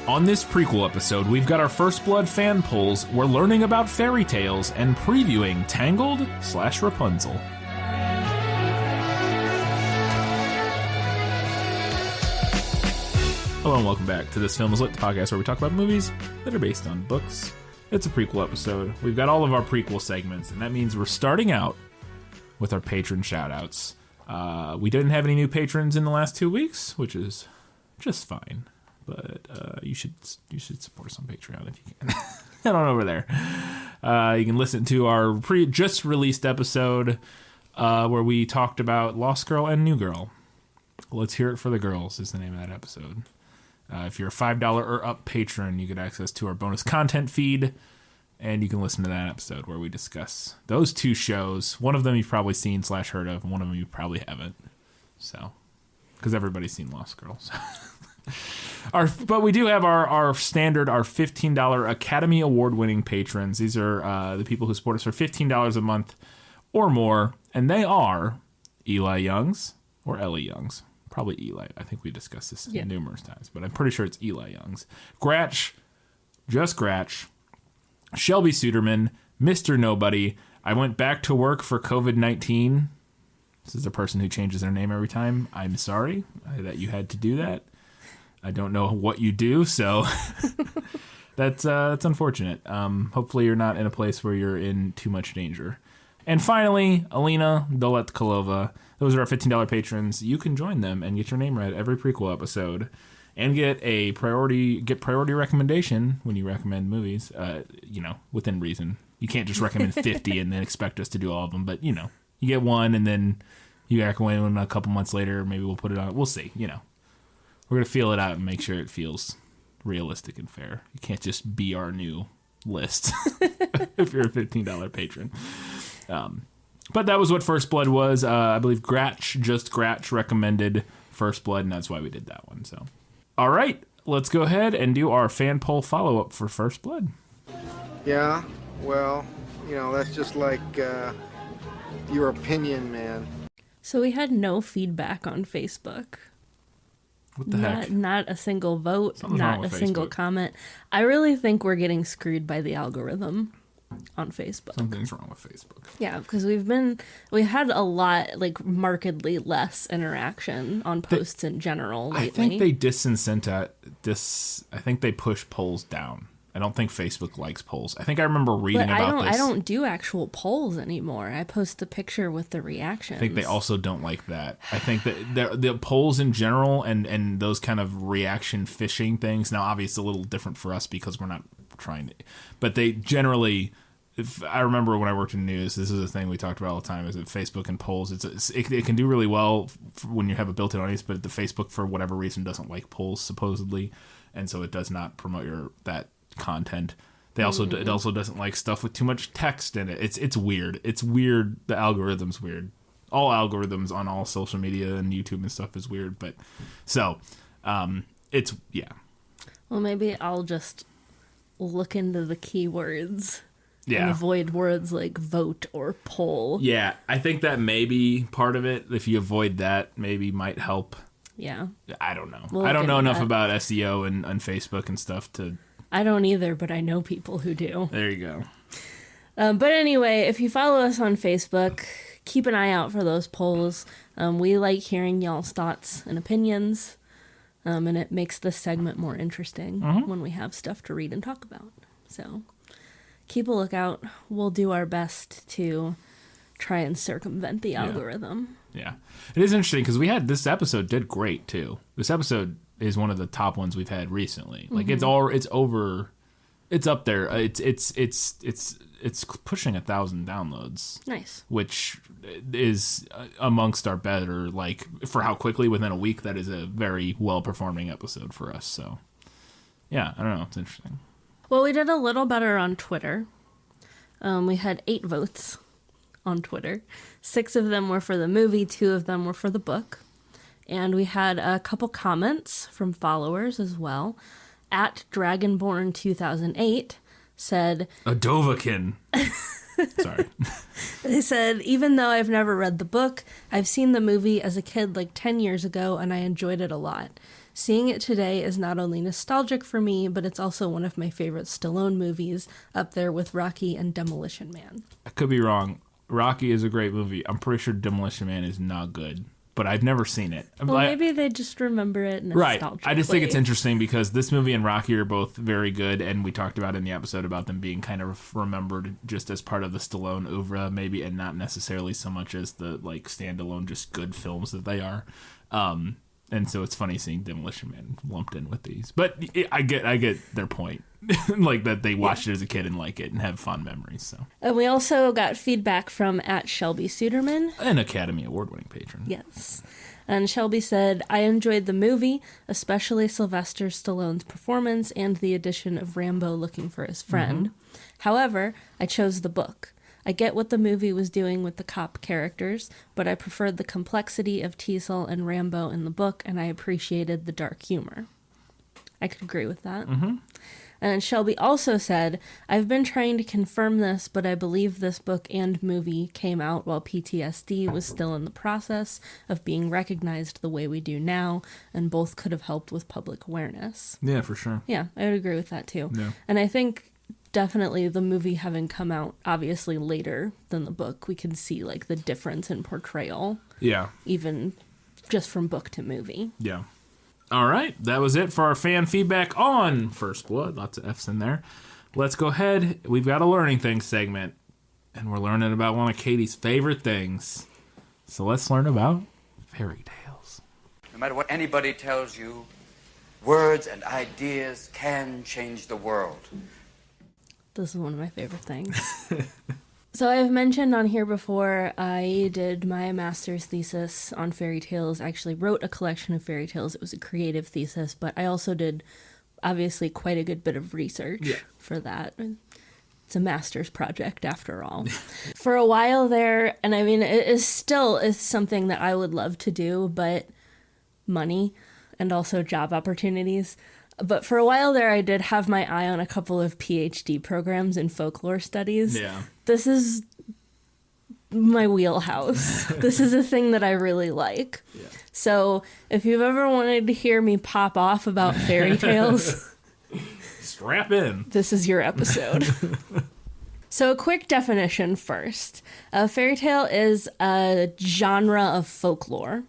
On this prequel episode, we've got our First Blood fan polls, we're learning about fairy tales, and previewing Tangled / Rapunzel. Hello and welcome back to This Film Is Lit, the podcast where we talk about movies that are based on books. It's a prequel episode. We've got all of our prequel segments, and that means we're starting out with our patron shoutouts. We didn't have any new patrons in the last 2 weeks, which is just fine. But you should support us on Patreon if you can. Head on over there. You can listen to our just released episode where we talked about Lost Girl and New Girl. Let's Hear It for the Girls is the name of that episode. If you're a $5 or up patron, you get access to our bonus content feed, and you can listen to that episode where we discuss those two shows. One of them you've probably seen / heard of, and one of them you probably haven't. So, because everybody's seen Lost Girls. But we do have our standard, our $15 Academy Award-winning patrons. These are the people who support us for $15 a month or more, and they are Eli Youngs or Ellie Youngs. Probably Eli. I think we discussed this numerous times, but I'm pretty sure it's Eli Youngs. Gratch, Just Gratch, Shelby Suderman, Mr. Nobody. I went back to work for COVID-19. This is the person who changes their name every time. I'm sorry that you had to do that. I don't know what you do, so that's unfortunate. Hopefully you're not in a place where you're in too much danger. And finally, Alina Doletkalova. Those are our $15 patrons. You can join them and get your name read every prequel episode and get priority recommendation when you recommend movies, within reason. You can't just recommend 50 and then expect us to do all of them, but, you get one and then you recommend one a couple months later. Maybe we'll put it on. We'll see, We're going to feel it out and make sure it feels realistic and fair. You can't just be our new list if you're a $15 patron. But that was what First Blood was. I believe Just Gratch recommended First Blood, and that's why we did that one. So, all right, let's go ahead and do our fan poll follow-up for First Blood. Yeah, well, that's just like your opinion, man. So we had no feedback on Facebook. What the heck? Not a single vote, Something's not a single comment. I really think we're getting screwed by the algorithm on Facebook. Something's wrong with Facebook. Yeah, because we had a lot, markedly less interaction on posts in general lately. I think they push polls down. I don't think Facebook likes polls. I think I remember reading about this. I don't do actual polls anymore. I post a picture with the reactions. I think they also don't like that. I think that the polls in general and those kind of reaction phishing things, now obviously a little different for us because we're not trying to, but they generally, I remember when I worked in news, this is a thing we talked about all the time, is that Facebook and polls, it can do really well when you have a built-in audience, but the Facebook, for whatever reason, doesn't like polls, supposedly, and so it does not promote that content. It also doesn't like stuff with too much text in it. It's weird. It's weird. The algorithm's weird. All algorithms on all social media and YouTube and stuff is weird. But so it's Well, maybe I'll just look into the keywords and avoid words like vote or poll. Yeah, I think that may be part of it. If you avoid that, maybe might help. Yeah. I don't know. We'll I don't know enough about SEO and Facebook and stuff to. I don't either, but I know people who do. There you go. But anyway, if you follow us on Facebook, keep an eye out for those polls. We like hearing y'all's thoughts and opinions, and it makes this segment more interesting when we have stuff to read and talk about. So keep a lookout. We'll do our best to try and circumvent the algorithm. Yeah. It is interesting because this episode did great, too. This episode is one of the top ones we've had recently. It's up there. It's pushing 1,000 downloads. Nice. Which is amongst our better, for how quickly within a week, that is a very well performing episode for us. So yeah, I don't know. It's interesting. Well, we did a little better on Twitter. We had 8 votes on Twitter. 6 of them were for the movie, 2 of them were for the book. And we had a couple comments from followers as well. At Dragonborn2008 said... A Dovahkiin. Sorry. They said, even though I've never read the book, I've seen the movie as a kid 10 years ago, and I enjoyed it a lot. Seeing it today is not only nostalgic for me, but it's also one of my favorite Stallone movies, up there with Rocky and Demolition Man. I could be wrong. Rocky is a great movie. I'm pretty sure Demolition Man is not good, but I've never seen it. Well, maybe they just remember it nostalgically. Right. I just think it's interesting because this movie and Rocky are both very good, and we talked about in the episode about them being kind of remembered just as part of the Stallone oeuvre, maybe, and not necessarily so much as the like standalone, just good films that they are. And so it's funny seeing Demolition Man lumped in with these, but I get their point, like that they watched it as a kid and like it and have fond memories. So. And we also got feedback from @ShelbySuderman, an Academy Award-winning patron. Yes. And Shelby said, I enjoyed the movie, especially Sylvester Stallone's performance and the addition of Rambo looking for his friend. Mm-hmm. However, I chose the book. I get what the movie was doing with the cop characters, but I preferred the complexity of TFIL and Rambo in the book, and I appreciated the dark humor. I could agree with that. Mm-hmm. And Shelby also said, I've been trying to confirm this, but I believe this book and movie came out while PTSD was still in the process of being recognized the way we do now, and both could have helped with public awareness. Yeah, for sure. Yeah, I would agree with that too. Yeah. And I think definitely the movie having come out obviously later than the book, we can see like the difference in portrayal. Yeah. Even just from book to movie. Yeah. All right. That was it for our fan feedback on First Blood. Lots of F's in there. Let's go ahead. We've got a learning things segment, and we're learning about one of Katie's favorite things. So let's learn about fairy tales. No matter what anybody tells you, words and ideas can change the world. This is one of my favorite things. So I've mentioned on here before, I did my master's thesis on fairy tales. I actually wrote a collection of fairy tales. It was a creative thesis, but I also did obviously quite a good bit of research for that. It's a master's project after all. For a while there, and I mean, it is something that I would love to do, but money and also job opportunities. But for a while there, I did have my eye on a couple of PhD programs in folklore studies. Yeah. This is my wheelhouse. This is a thing that I really like. Yeah. So if you've ever wanted to hear me pop off about fairy tales, strap in. This is your episode. So a quick definition first. A fairy tale is a genre of folklore.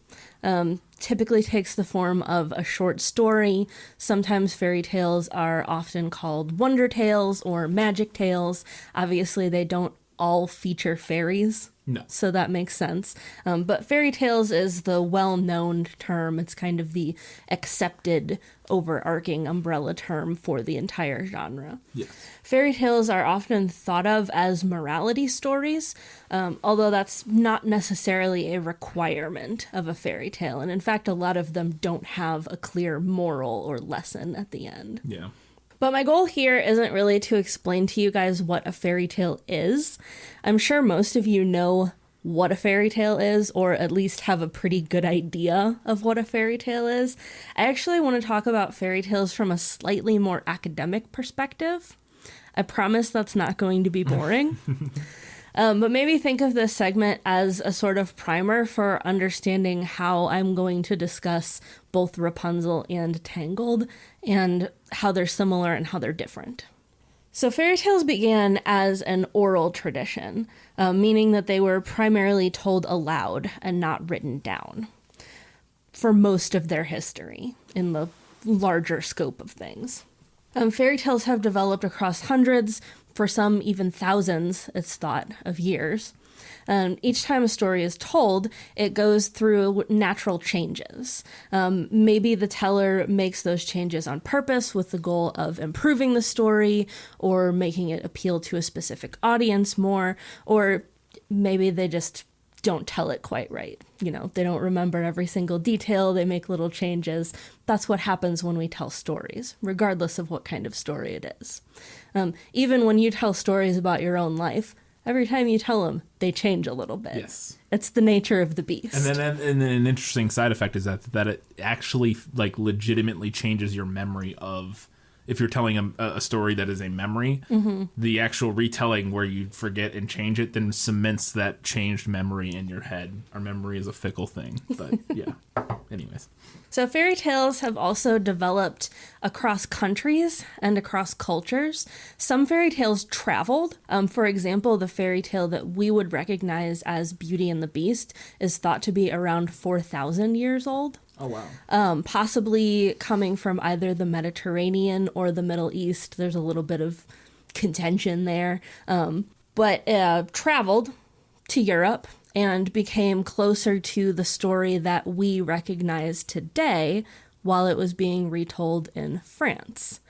Typically takes the form of a short story. Sometimes fairy tales are often called wonder tales or magic tales. Obviously, they don't all feature fairies. No. So that makes sense. But fairy tales is the well-known term. It's kind of the accepted overarching umbrella term for the entire genre. Yes. Fairy tales are often thought of as morality stories, although that's not necessarily a requirement of a fairy tale. And in fact, a lot of them don't have a clear moral or lesson at the end. Yeah. But my goal here isn't really to explain to you guys what a fairy tale is. I'm sure most of you know what a fairy tale is, or at least have a pretty good idea of what a fairy tale is. I actually want to talk about fairy tales from a slightly more academic perspective. I promise that's not going to be boring. But maybe think of this segment as a sort of primer for understanding how I'm going to discuss both Rapunzel and Tangled, and how they're similar and how they're different. So fairy tales began as an oral tradition, meaning that they were primarily told aloud and not written down for most of their history in the larger scope of things. Fairy tales have developed across hundreds, for some even thousands, it's thought, of years. Each time a story is told, it goes through natural changes. Maybe the teller makes those changes on purpose with the goal of improving the story or making it appeal to a specific audience more, or maybe they just don't tell it quite right. You know, they don't remember every single detail, they make little changes. That's what happens when we tell stories, regardless of what kind of story it is. Even when you tell stories about your own life, every time you tell them, they change a little bit. Yes. It's the nature of the beast. And then an interesting side effect is that it actually like legitimately changes your memory of if you're telling a story that is a memory, the actual retelling where you forget and change it then cements that changed memory in your head. Our memory is a fickle thing, but yeah. Anyways. So fairy tales have also developed across countries and across cultures. Some fairy tales traveled. For example, the fairy tale that we would recognize as Beauty and the Beast is thought to be around 4,000 years old. Oh, wow. Possibly coming from either the Mediterranean or the Middle East. There's a little bit of contention there. But traveled to Europe and became closer to the story that we recognize today while it was being retold in France,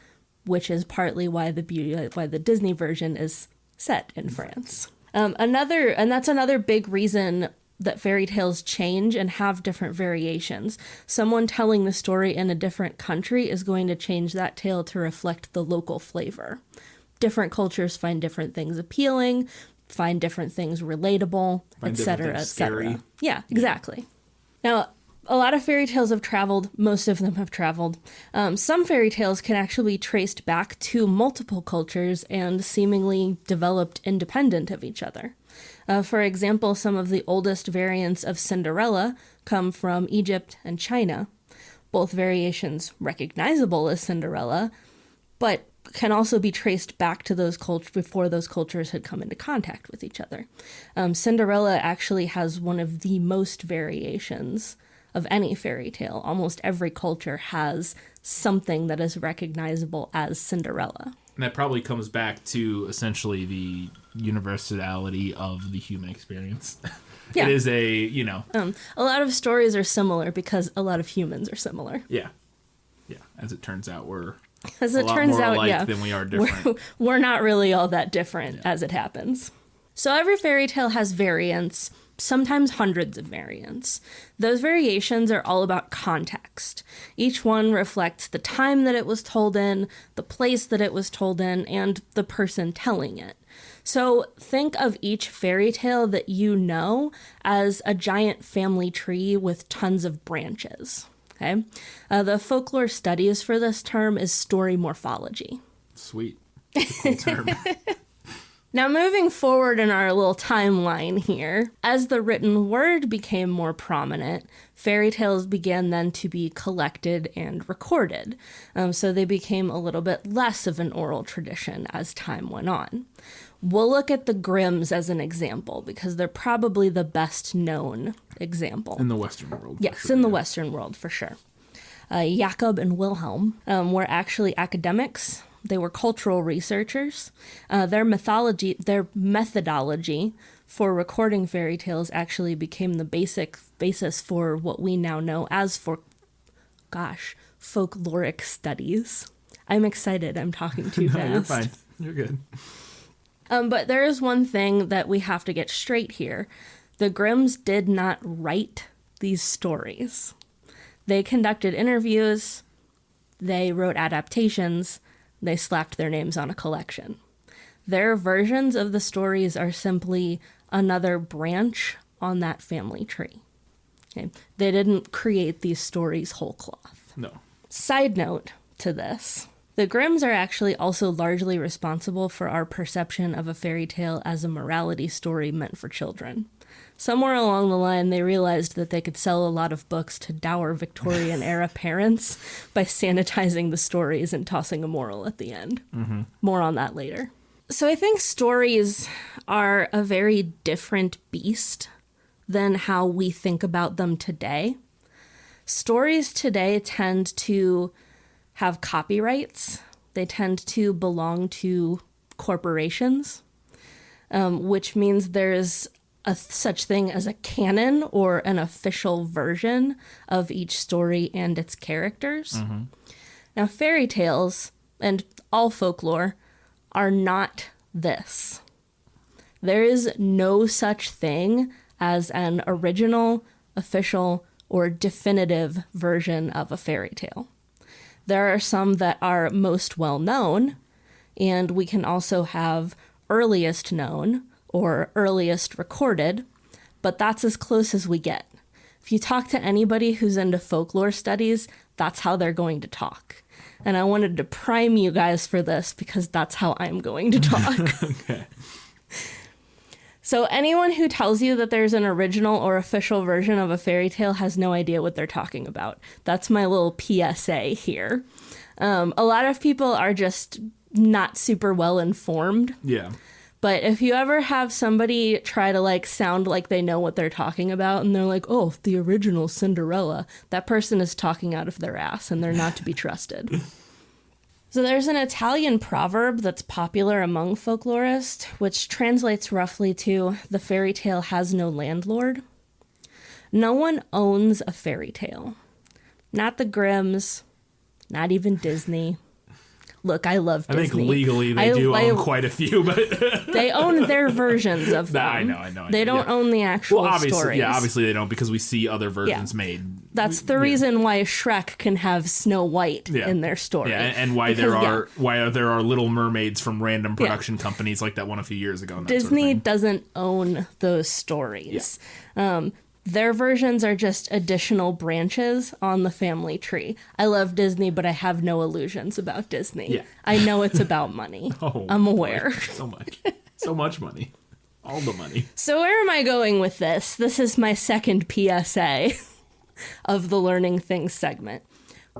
which is partly why the Disney version is set in France. That's another big reason that fairy tales change and have different variations. Someone telling the story in a different country is going to change that tale to reflect the local flavor. Different cultures find different things appealing, find different things relatable, etc., etc. Yeah, exactly. Now, a lot of fairy tales have traveled. Most of them have traveled. Some fairy tales can actually be traced back to multiple cultures and seemingly developed independent of each other. For example, some of the oldest variants of Cinderella come from Egypt and China. Both variations recognizable as Cinderella, but can also be traced back to those cultures before those cultures had come into contact with each other. Cinderella actually has one of the most variations of any fairy tale. Almost every culture has something that is recognizable as Cinderella. And that probably comes back to essentially the universality of the human experience. Yeah. It is a lot of stories are similar because a lot of humans are similar. Yeah. Yeah. As it turns out, we're As a it lot turns more out, alike yeah, than we are different. We're not really all that different as it happens. So every fairy tale has variants, sometimes hundreds of variants. Those variations are all about context. Each one reflects the time that it was told in, the place that it was told in, and the person telling it. So think of each fairy tale that you know as a giant family tree with tons of branches. Okay? The folklore studies for this term is story morphology. Sweet. That's a cool term. Now, moving forward in our little timeline here, as the written word became more prominent, fairy tales began then to be collected and recorded. So they became a little bit less of an oral tradition as time went on. We'll look at the Grimms as an example because they're probably the best known example. In the Western world. Yes, in the Western world, for sure. Jakob and Wilhelm were actually academics. They were cultural researchers. Their methodology for recording fairy tales actually became the basis for what we now know as folkloric studies. I'm excited. I'm talking too fast. You're fine. You're good. But there is one thing that we have to get straight here. The Grimms did not write these stories. They conducted interviews. They wrote adaptations. They slapped their names on a collection. Their versions of the stories are simply another branch on that family tree. Okay? They didn't create these stories whole cloth. No. Side note to this, the Grimms are actually also largely responsible for our perception of a fairy tale as a morality story meant for children. Somewhere along the line, they realized that they could sell a lot of books to dour Victorian-era parents by sanitizing the stories and tossing a moral at the end. Mm-hmm. More on that later. So I think stories are a very different beast than how we think about them today. Stories today tend to have copyrights. They tend to belong to corporations, which means there's such thing as a canon or an official version of each story and its characters. Mm-hmm. Now, fairy tales and all folklore are not this. There is no such thing as an original, official, or definitive version of a fairy tale. There are some that are most well known, and we can also have earliest known or earliest recorded, but that's as close as we get. If you talk to anybody who's into folklore studies, that's how they're going to talk. And I wanted to prime you guys for this because that's how I'm going to talk. Okay. So anyone who tells you that there's an original or official version of a fairy tale has no idea what they're talking about. That's my little PSA here. A lot of people are just not super well informed. Yeah. But if you ever have somebody try to like sound like they know what they're talking about and they're like, oh, the original Cinderella, that person is talking out of their ass and they're not to be trusted. So there's an Italian proverb that's popular among folklorists, which translates roughly to the fairy tale has no landlord. No one owns a fairy tale. Not the Grimms, not even Disney. Look, I love Disney. I think legally they do own quite a few, but they own their versions of them. I know. They don't own the actual stories. Yeah, obviously they don't because we see other versions made. That's the reason why Shrek can have Snow White in their story. Yeah, and why there are Little Mermaids from random production companies like that one a few years ago. And Disney doesn't own those stories. Yeah. Their versions are just additional branches on the family tree. I love Disney, but I have no illusions about Disney. Yeah. I know it's about money. I'm aware. Boy, so much. So much money. All the money. So where am I going with this? This is my second PSA of the Learning Things segment.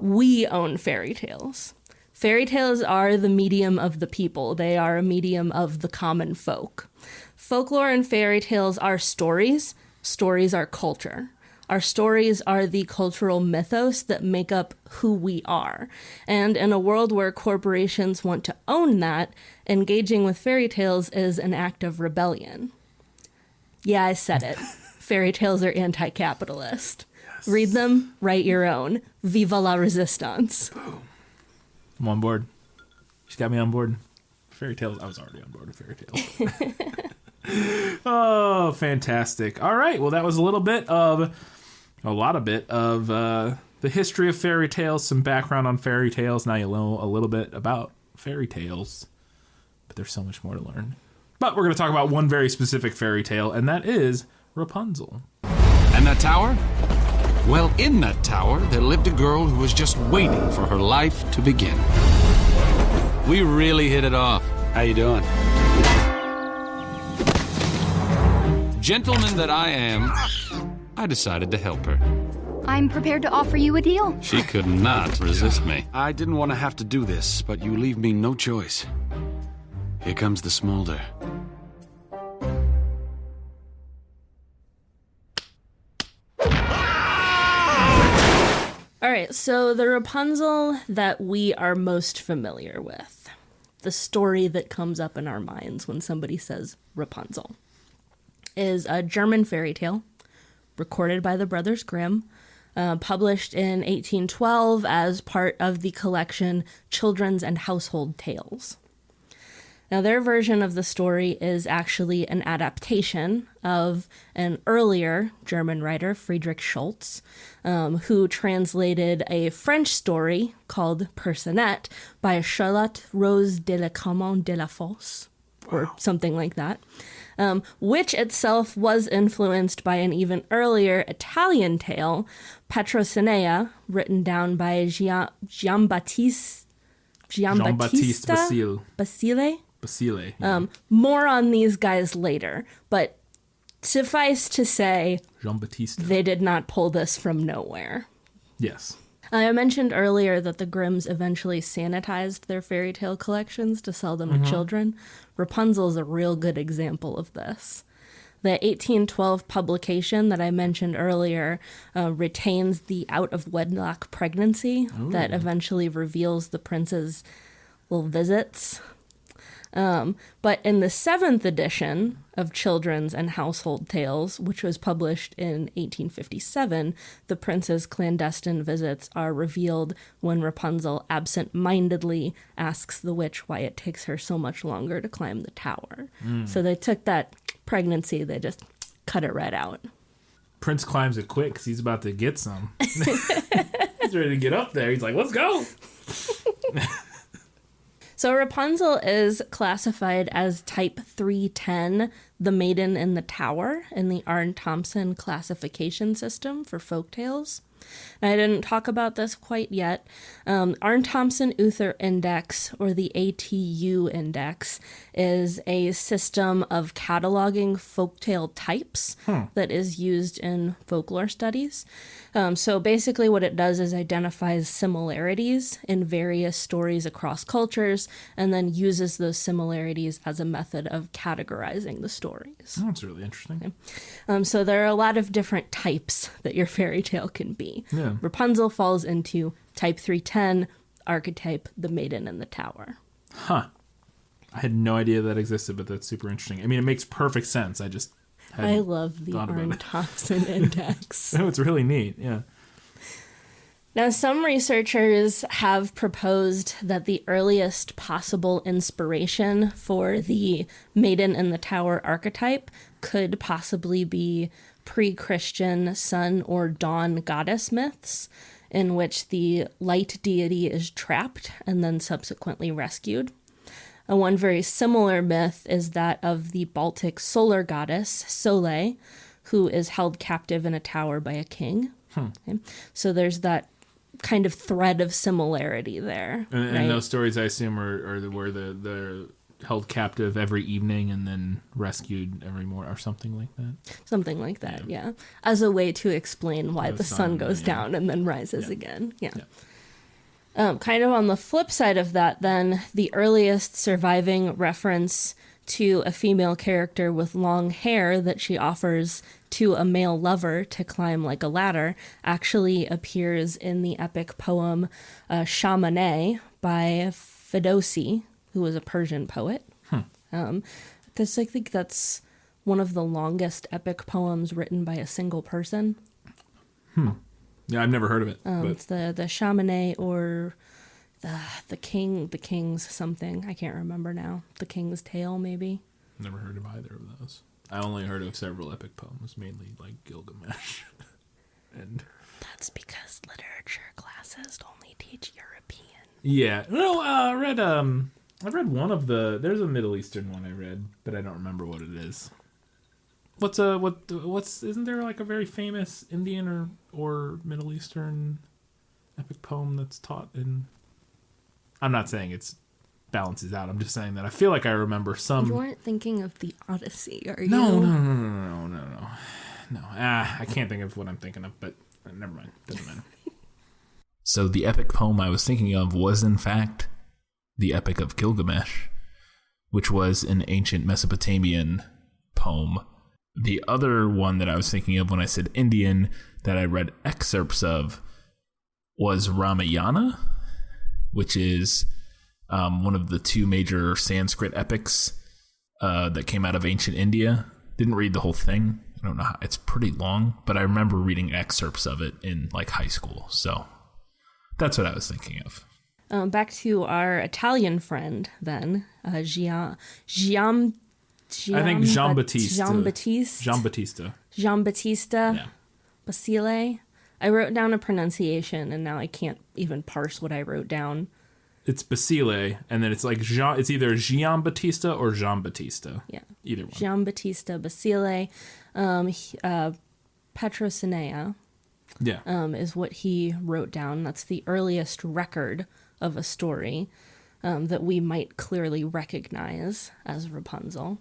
We own fairy tales. Fairy tales are the medium of the people. They are a medium of the common folk. Folklore and fairy tales are stories. Stories are culture. Our stories are the cultural mythos that make up who we are. And in a world where corporations want to own that, engaging with fairy tales is an act of rebellion. Yeah, I said it. Fairy tales are anti-capitalist. Yes. Read them, write your own. Viva la resistance. Boom. I'm on board. She's got me on board. Fairy tales. I was already on board with fairy tales. Oh, fantastic. All right. Well, that was a lot of the history of fairy tales, some background on fairy tales. Now you know a little bit about fairy tales, but there's so much more to learn. But we're going to talk about one very specific fairy tale, and that is Rapunzel. And that tower? Well, in that tower, there lived a girl who was just waiting for her life to begin. We really hit it off. How you doing? Gentleman that I am, I decided to help her. I'm prepared to offer you a deal. She could not resist me. I didn't want to have to do this, but you leave me no choice. Here comes the smolder. All right, so the Rapunzel that we are most familiar with, the story that comes up in our minds when somebody says Rapunzel, is a German fairy tale recorded by the Brothers Grimm, published in 1812 as part of the collection Children's and Household Tales. Now, their version of the story is actually an adaptation of an earlier German writer, Friedrich Schultz, who translated a French story called Personette by Charlotte Rose de la Commande de la Fosse, or something like that. Which itself was influenced by an even earlier Italian tale, Patrocinea, written down by Giambattista Basile. Yeah. More on these guys later, but suffice to say, Giambattista. They did not pull this from nowhere. Yes. I mentioned earlier that the Grimms eventually sanitized their fairy tale collections to sell them to children. Rapunzel's a real good example of this. The 1812 publication that I mentioned earlier retains the out-of-wedlock pregnancy that eventually reveals the prince's little visits. But in the 7th edition of Children's and Household Tales, which was published in 1857, the prince's clandestine visits are revealed when Rapunzel absent-mindedly asks the witch why it takes her so much longer to climb the tower. So they took that pregnancy, they just cut it right out. Prince climbs it quick because he's about to get some. He's ready to get up there. He's like, let's go. So Rapunzel is classified as type 310, the maiden in the tower, in the Arne Thompson classification system for folktales. I didn't talk about this quite yet. Arne Thompson Uther Index, or the ATU Index, is a system of cataloging folktale types that is used in folklore studies. So basically what it does is identifies similarities in various stories across cultures and then uses those similarities as a method of categorizing the stories. Oh, that's really interesting. Okay. So there are a lot of different types that your fairy tale can be. Yeah. Rapunzel falls into type 310, archetype the Maiden in the Tower. Huh. I had no idea that existed, but that's super interesting. I mean, it makes perfect sense. I love the Arne Thompson Index. Oh, it's really neat. Yeah. Now, some researchers have proposed that the earliest possible inspiration for the Maiden in the Tower archetype could possibly be pre-Christian sun or dawn goddess myths, in which the light deity is trapped and then subsequently rescued. One very similar myth is that of the Baltic solar goddess, Sole, who is held captive in a tower by a king. Okay. So there's that kind of thread of similarity there. And those stories, I assume, are where they're held captive every evening and then rescued every morning or something like that. Something like that, yeah. As a way to explain why the sun goes down and then rises again. Yeah. Kind of on the flip side of that, then, the earliest surviving reference to a female character with long hair that she offers to a male lover to climb like a ladder actually appears in the epic poem Shamaneh by Ferdowsi, who was a Persian poet. Because I think that's one of the longest epic poems written by a single person. Yeah, I've never heard of it. It's the Shamaneh, or the King's something. I can't remember now. The King's Tale, maybe. Never heard of either of those. I only heard of several epic poems, mainly like Gilgamesh. And that's because literature classes only teach European. Yeah. No, I read one of there's a Middle Eastern one I read, but I don't remember what it is. Isn't there like a very famous Indian or Middle Eastern epic poem that's taught in... I'm not saying it's balances out. I'm just saying that I feel like I remember some... You weren't thinking of the Odyssey, are you? No. I can't think of what I'm thinking of, but never mind. Doesn't matter. So the epic poem I was thinking of was, in fact, the Epic of Gilgamesh, which was an ancient Mesopotamian poem. The other one that I was thinking of when I said Indian that I read excerpts of was Ramayana, which is one of the two major Sanskrit epics that came out of ancient India. Didn't read the whole thing. I don't know how, it's pretty long, but I remember reading excerpts of it in like high school. So that's what I was thinking of. Back to our Italian friend then, I think Giambattista. Yeah. Basile. I wrote down a pronunciation and now I can't even parse what I wrote down. It's Basile, and then it's like it's either Giambattista or Giambattista. Yeah. Either one. Giambattista Basile. Petrocinea. Yeah. Is what he wrote down. That's the earliest record of a story that we might clearly recognize as Rapunzel.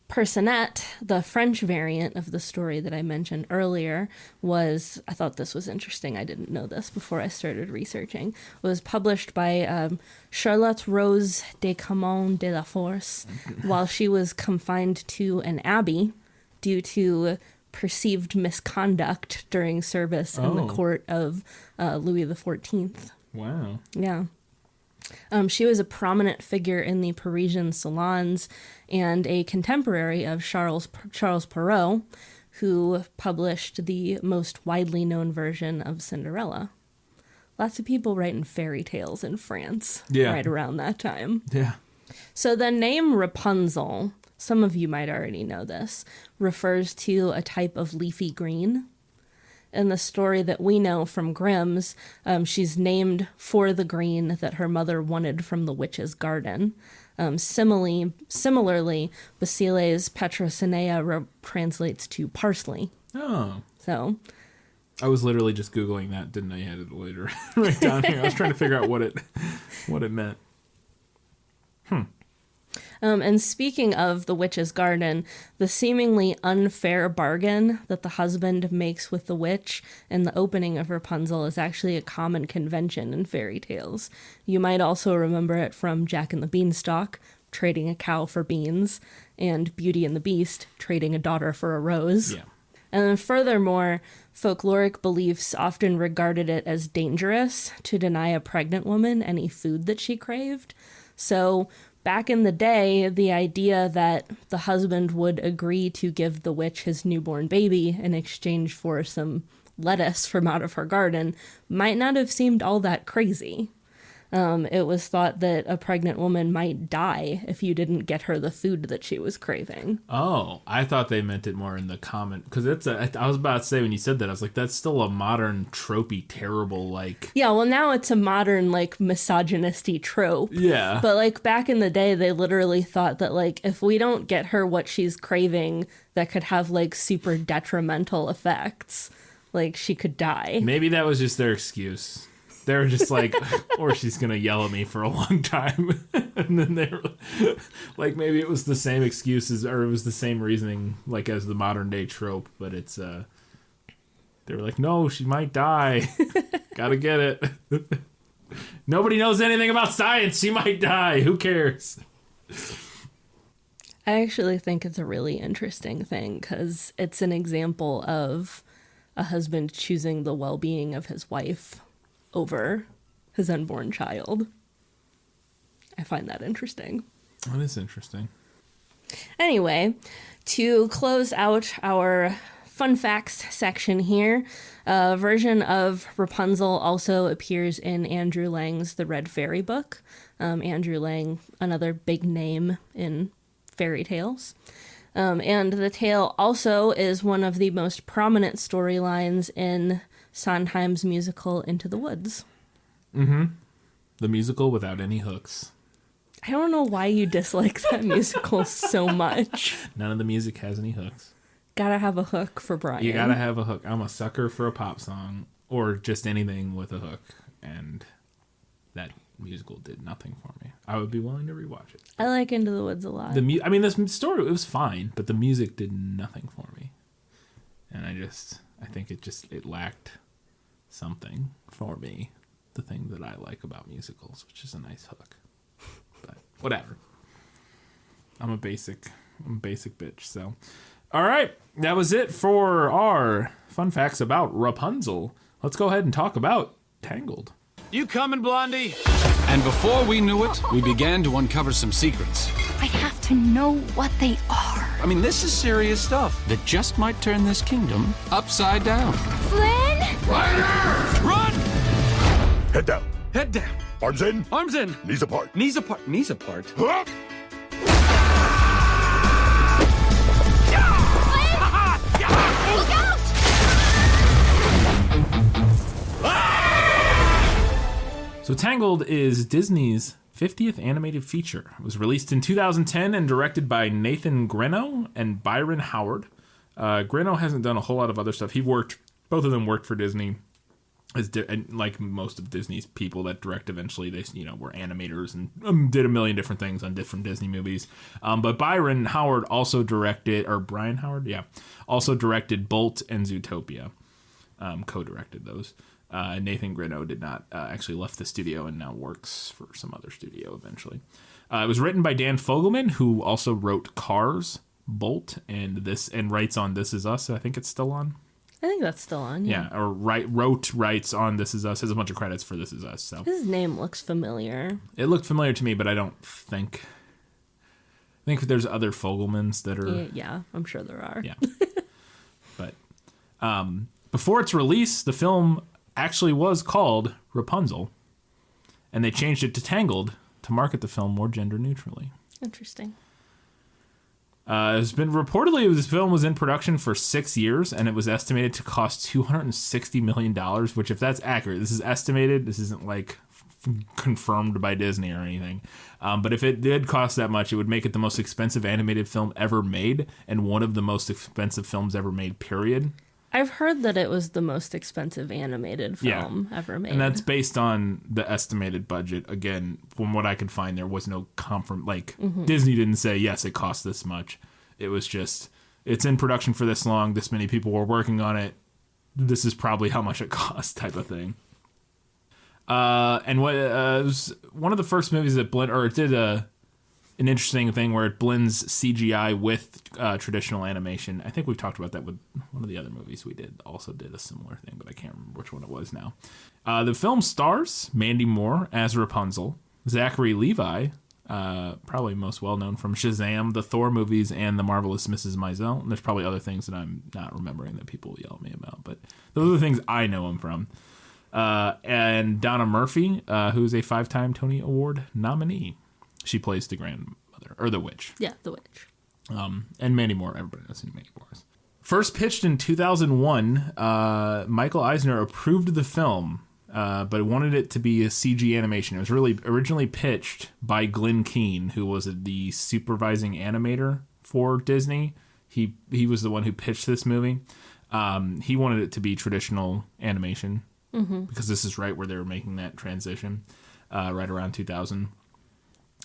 Personette, the French variant of the story that I mentioned earlier, I thought this was interesting, I didn't know this before I started researching, was published by Charlotte Rose de Camon de la Force while she was confined to an abbey due to perceived misconduct during service in the court of Louis XIV. Wow. Yeah. She was a prominent figure in the Parisian salons and a contemporary of Charles Perrault, who published the most widely known version of Cinderella. Lots of people writing fairy tales in France right around that time. Yeah. So the name Rapunzel, some of you might already know this, refers to a type of leafy green. In the story that we know from Grimm's, she's named for the green that her mother wanted from the witch's garden. Similarly, Basile's Petrocinea translates to parsley. Oh. So I was literally just Googling that, didn't I? Had it later right down here. I was trying to figure out what it meant. And speaking of the witch's garden, the seemingly unfair bargain that the husband makes with the witch in the opening of Rapunzel is actually a common convention in fairy tales. You might also remember it from Jack and the Beanstalk, trading a cow for beans, and Beauty and the Beast, trading a daughter for a rose. Yeah. And then furthermore, folkloric beliefs often regarded it as dangerous to deny a pregnant woman any food that she craved. So back in the day, the idea that the husband would agree to give the witch his newborn baby in exchange for some lettuce from out of her garden might not have seemed all that crazy. It was thought that a pregnant woman might die if you didn't get her the food that she was craving. Oh, I thought they meant it more in the comment, because I was about to say when you said that, I was like, that's still a modern tropey, terrible, like... Yeah, well, now it's a modern, like, misogynisty trope. Yeah. But, like, back in the day, they literally thought that, like, if we don't get her what she's craving, that could have, like, super detrimental effects. Like, she could die. Maybe that was just their excuse. They were just like, or she's going to yell at me for a long time. And then they were like, maybe it was the same excuses, or it was the same reasoning, like, as the modern day trope. But it's, they were like, no, she might die. Gotta get it. Nobody knows anything about science. She might die. Who cares? I actually think it's a really interesting thing because it's an example of a husband choosing the well-being of his wife over his unborn child. I find that interesting. That is interesting. Anyway, to close out our fun facts section here, a version of Rapunzel also appears in Andrew Lang's The Red Fairy book. Andrew Lang, another big name in fairy tales. And the tale also is one of the most prominent storylines in Sondheim's musical Into the Woods. Mm-hmm. The musical without any hooks. I don't know why you dislike that musical so much. None of the music has any hooks. Gotta have a hook for Brian. You gotta have a hook. I'm a sucker for a pop song or just anything with a hook, and that musical did nothing for me. I would be willing to rewatch it. I like Into the Woods a lot. This story, it was fine, but the music did nothing for me. And I think it lacked something for me. The thing that I like about musicals, which is a nice hook. But whatever. I'm a basic bitch, so. All right, that was it for our fun facts about Rapunzel. Let's go ahead and talk about Tangled. You coming, Blondie? And before we knew it, we began to uncover some secrets. I have to know what they are. I mean, this is serious stuff that just might turn this kingdom upside down. Flynn? Run! Head down. Head down. Arms in. Arms in. Knees apart. Knees apart. Knees apart. Up. Look out! So Tangled is Disney's 50th animated feature. It was released in 2010 and directed by Nathan Greno and Byron Howard. Greno hasn't done a whole lot of other stuff. Both of them worked for Disney. And like most of Disney's people that direct eventually, they were animators and did a million different things on different Disney movies. But Byron Howard also directed, or Brian Howard, also directed Bolt and Zootopia, co-directed those. Nathan Greno did not, actually left the studio and now works for some other studio eventually. It was written by Dan Fogelman, who also wrote Cars, Bolt, and writes on This Is Us. I think it's still on. I think that's still on. Yeah, or writes on This Is Us. Has a bunch of credits for This Is Us. So his name looks familiar. It looked familiar to me, but I don't think. I think there's other Fogelmans that are. Yeah, I'm sure there are. Yeah, but before its release, the film actually was called Rapunzel, and they changed it to Tangled to market the film more gender neutrally. Interesting. It's been reportedly this film was in production for 6 years, and it was estimated to cost $260 million, which, if that's accurate, this is estimated. This isn't like confirmed by Disney or anything. But if it did cost that much, it would make it the most expensive animated film ever made and one of the most expensive films ever made, period. I've heard that it was the most expensive animated film ever made. And that's based on the estimated budget. Again, from what I could find, there was no Disney didn't say, yes, it cost this much. It was just, it's in production for this long, this many people were working on it, this is probably how much it costs type of thing. And what it was one of the first movies that did an interesting thing where it blends CGI with traditional animation. I think we've talked about that with one of the other movies we did. Also did a similar thing, but I can't remember which one it was now. The film stars Mandy Moore as Rapunzel, Zachary Levi, probably most well known from Shazam, the Thor movies, and The Marvelous Mrs. Maisel. And there's probably other things that I'm not remembering that people yell at me about, but those are the things I know him from. And Donna Murphy, who's a 5-time Tony Award nominee. She plays the grandmother, or the witch. Yeah, the witch. And Mandy Moore, everybody knows who Mandy Moore is. First pitched in 2001, Michael Eisner approved the film, but wanted it to be a CG animation. It was really originally pitched by Glenn Keane, who was the supervising animator for Disney. He was the one who pitched this movie. He wanted it to be traditional animation, because this is right where they were making that transition, right around 2000.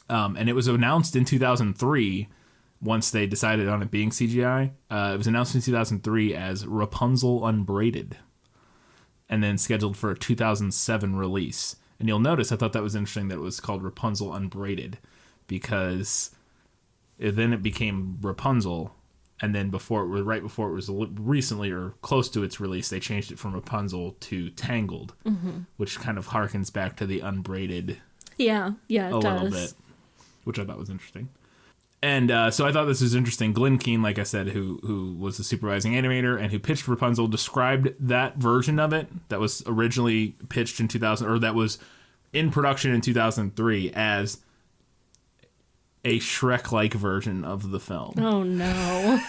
And it was announced in 2003, once they decided on it being CGI. It was announced in 2003 as Rapunzel Unbraided, and then scheduled for a 2007 release. And you'll notice, I thought that was interesting that it was called Rapunzel Unbraided, because then it became Rapunzel, and then right before it was recently or close to its release, they changed it from Rapunzel to Tangled, which kind of harkens back to the Unbraided. Yeah, it a does. little bit, which I thought was interesting. And so I thought this was interesting. Glenn Keane, like I said, who was the supervising animator and who pitched Rapunzel, described that version of it that was originally pitched in 2000, or that was in production in 2003, as a Shrek-like version of the film. Oh, no.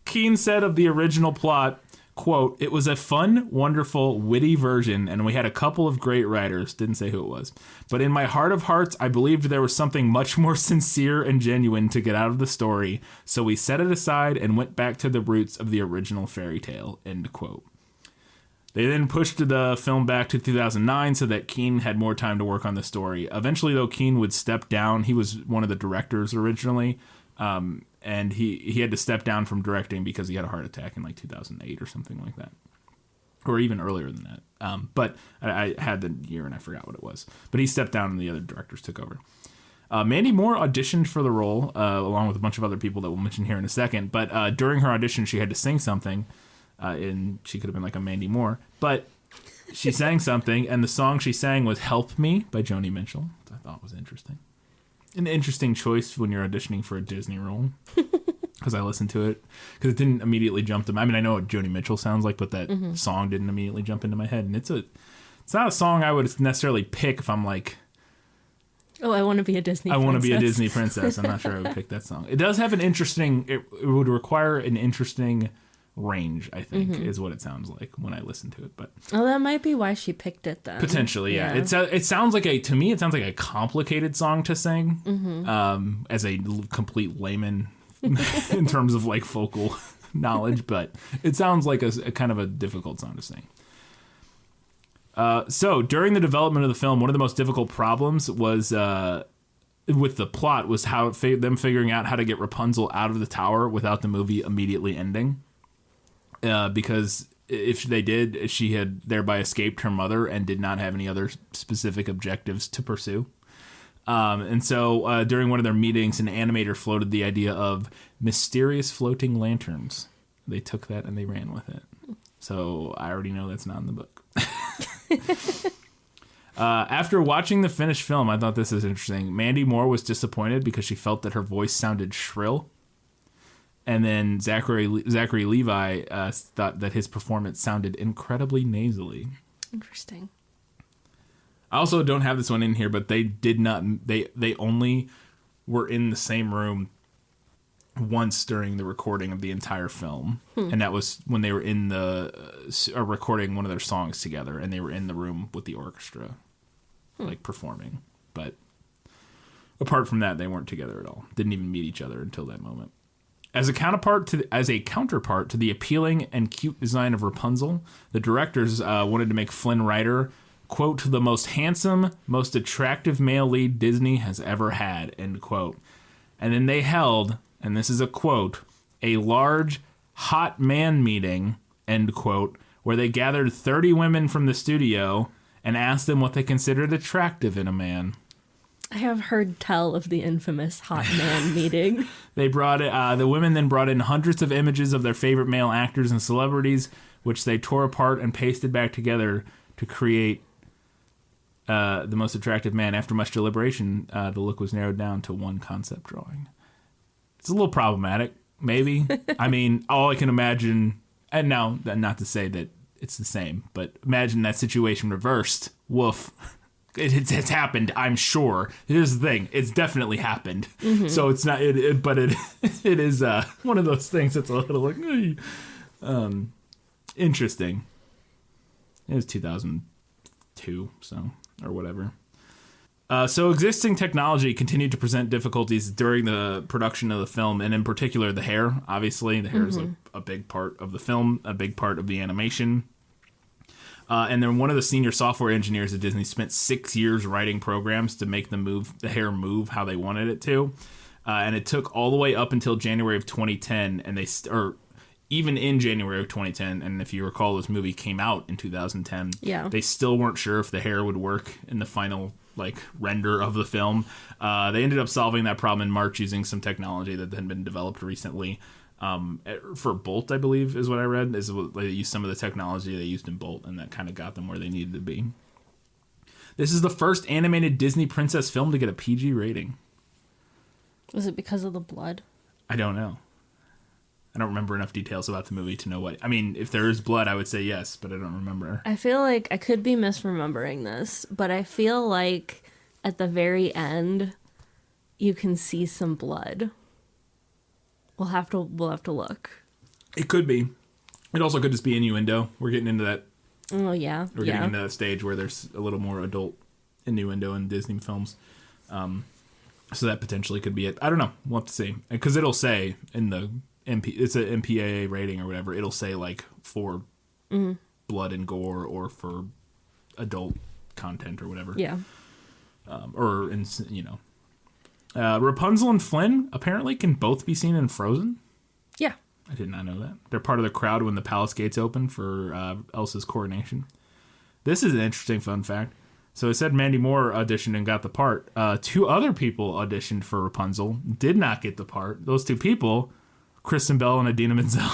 Keane said of the original plot, quote, "It was a fun, wonderful, witty version, and we had a couple of great writers," didn't say who it was, "but in my heart of hearts, I believed there was something much more sincere and genuine to get out of the story, so we set it aside and went back to the roots of the original fairy tale," end quote. They then pushed the film back to 2009 so that Keane had more time to work on the story. Eventually, though, Keane would step down. He was one of the directors originally, and he had to step down from directing because he had a heart attack in like 2008 or something like that, or even earlier than that. But I had the year and I forgot what it was. But he stepped down and the other directors took over. Mandy Moore auditioned for the role, along with a bunch of other people that we'll mention here in a second. But during her audition, she had to sing something. And she could have been like a Mandy Moore, but she sang something, and the song she sang was "Help Me" by Joni Mitchell, which I thought was interesting. An interesting choice when you're auditioning for a Disney role, because I listened to it, because it didn't immediately jump to me. I mean, I know what Joni Mitchell sounds like, but that song didn't immediately jump into my head, and it's not a song I would necessarily pick if I'm like, oh, I want to be a Disney princess. I want to be a Disney princess. I'm not sure I would pick that song. It does have an interesting, it would require an interesting range, I think, is what it sounds like when I listen to it. But that might be why she picked it then. Potentially, yeah. It sounds like to me it sounds like a complicated song to sing, as a complete layman in terms of like vocal knowledge, but it sounds like a kind of a difficult song to sing. So during the development of the film, one of the most difficult problems was with the plot was how them figuring out how to get Rapunzel out of the tower without the movie immediately ending. Because if they did, she had thereby escaped her mother and did not have any other specific objectives to pursue. And so during one of their meetings, an animator floated the idea of mysterious floating lanterns. They took that and they ran with it. So I already know that's not in the book. After watching the finished film, I thought this is interesting. Mandy Moore was disappointed because she felt that her voice sounded shrill. And then Zachary Levi thought that his performance sounded incredibly nasally. Interesting. I also don't have this one in here, but they did not. They only were in the same room once during the recording of the entire film, and that was when they were in recording one of their songs together, and they were in the room with the orchestra, like performing. But apart from that, they weren't together at all. Didn't even meet each other until that moment. As a counterpart to the appealing and cute design of Rapunzel, the directors wanted to make Flynn Rider, quote, the most handsome, most attractive male lead Disney has ever had, end quote. And then they held, and this is a quote, a large, hot man meeting, end quote, where they gathered 30 women from the studio and asked them what they considered attractive in a man. I have heard tell of the infamous hot man meeting. They brought the women then brought in hundreds of images of their favorite male actors and celebrities, which they tore apart and pasted back together to create the most attractive man. After much deliberation, the look was narrowed down to one concept drawing. It's a little problematic, maybe. I mean, all I can imagine, and now, not to say that it's the same, but imagine that situation reversed. Woof. It's happened, I'm sure. Here's the thing. It's definitely happened. Mm-hmm. So it's not, but it is one of those things that's a little like, interesting. It was 2002, so, or whatever. So existing technology continued to present difficulties during the production of the film, and in particular the hair. Obviously, the hair is a big part of the film, a big part of the animation. And then one of the senior software engineers at Disney spent 6 years writing programs to make the hair move how they wanted it to. And it took all the way up until January of 2010, and even in January of 2010, and if you recall, this movie came out in 2010. Yeah. They still weren't sure if the hair would work in the final render of the film. They ended up solving that problem in March using some technology that had been developed recently. For Bolt, I believe, is what I read, is they used some of the technology they used in Bolt, and that kind of got them where they needed to be. This is the first animated Disney princess film to get a PG rating. Was it because of the blood? I don't know. I don't remember enough details about the movie to know what... I mean, if there is blood, I would say yes, but I don't remember. I feel like I could be misremembering this, but I feel like at the very end, you can see some blood. We'll have to look. It could be. It also could just be innuendo. We're getting into that. Oh yeah. We're getting into that stage where there's a little more adult innuendo in Disney films. So that potentially could be it. I don't know. We'll have to see. Because it'll say in the it's an MPAA rating or whatever. It'll say for blood and gore or for adult content or whatever. Yeah. Rapunzel and Flynn apparently can both be seen in Frozen. Yeah. I did not know that. They're part of the crowd when the palace gates open for Elsa's coronation. This is an interesting fun fact. So it said Mandy Moore auditioned and got the part. 2 other people auditioned for Rapunzel, did not get the part. Those 2 people, Kristen Bell and Idina Menzel.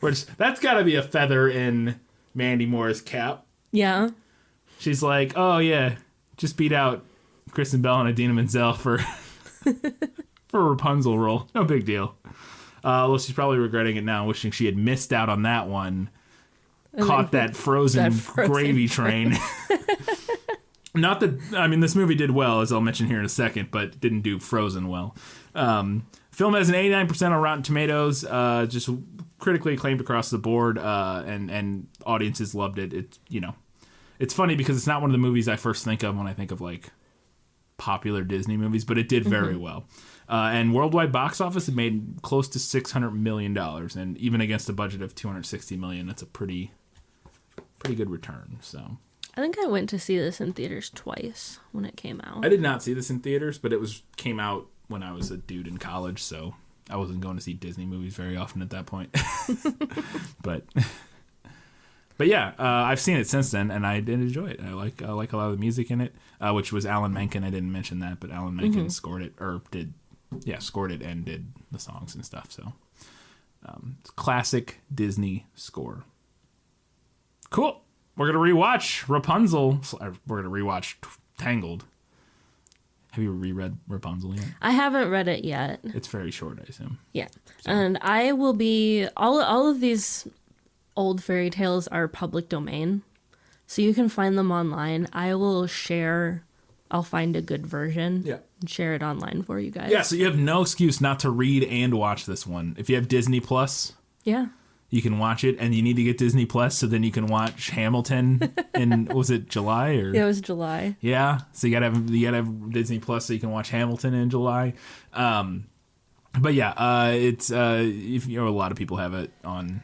Which, that's got to be a feather in Mandy Moore's cap. Yeah. She's like, oh yeah, just beat out Kristen Bell and Idina Menzel for a Rapunzel role. No big deal. Well, she's probably regretting it now, wishing she had missed out on that one. Caught that frozen gravy train. Not that, I mean, this movie did well, as I'll mention here in a second, but didn't do Frozen well. Film has an 89% on Rotten Tomatoes, just critically acclaimed across the board, and audiences loved it. It's funny because it's not one of the movies I first think of when I think of popular Disney movies, but it did very well. And worldwide box office, it made close to $600 million, and even against a budget of $260 million, that's a pretty good return. So I think I went to see this in theaters twice when it came out. I did not see this in theaters, but it came out when I was a dude in college, so I wasn't going to see Disney movies very often at that point. But yeah, I've seen it since then, and I did enjoy it. I like a lot of the music in it, which was Alan Menken. I didn't mention that, but Alan Menken scored it and did the songs and stuff. So, it's classic Disney score. Cool. We're gonna rewatch Rapunzel. We're gonna rewatch Tangled. Have you reread Rapunzel yet? I haven't read it yet. It's very short, I assume. Yeah, so. And I will be all of these old fairy tales are public domain, so you can find them online. I will share. I'll find a good version and share it online for you guys. Yeah, so you have no excuse not to read and watch this one. If you have Disney Plus, you can watch it, and you need to get Disney Plus so then you can watch Hamilton in, was it July? Or? Yeah, it was July. Yeah, so you gotta have Disney Plus so you can watch Hamilton in July. But yeah, it's if you know, a lot of people have it on.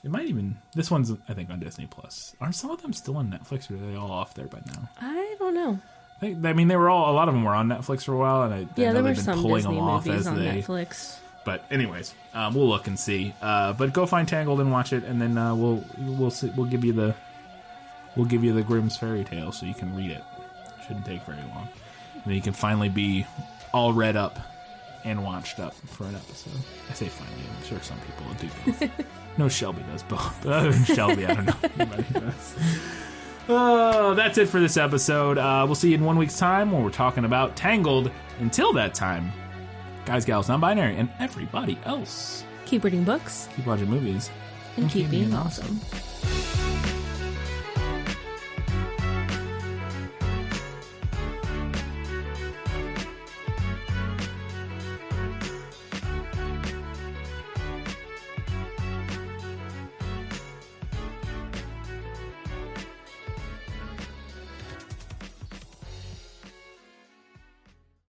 It might even this one's I think on Disney Plus. Aren't some of them still on Netflix, or are they all off there by now? I don't know. I mean, they were a lot of them were on Netflix for a while, and I know there were they've been some pulling Disney them off movies as on they. Netflix. But anyways, we'll look and see. But go find Tangled and watch it, and then we'll see, we'll give you the Grimm's fairy tale so you can read it. Shouldn't take very long, and then you can finally be all read up and watched up for an episode. I say finally. I'm sure some people will do both. No, Shelby does both. But other than Shelby, I don't know. Anybody does. Oh, that's it for this episode. We'll see you in 1 week's time when we're talking about Tangled. Until that time, guys, gals, non-binary, and everybody else. Keep reading books. Keep watching movies. And keep being awesome.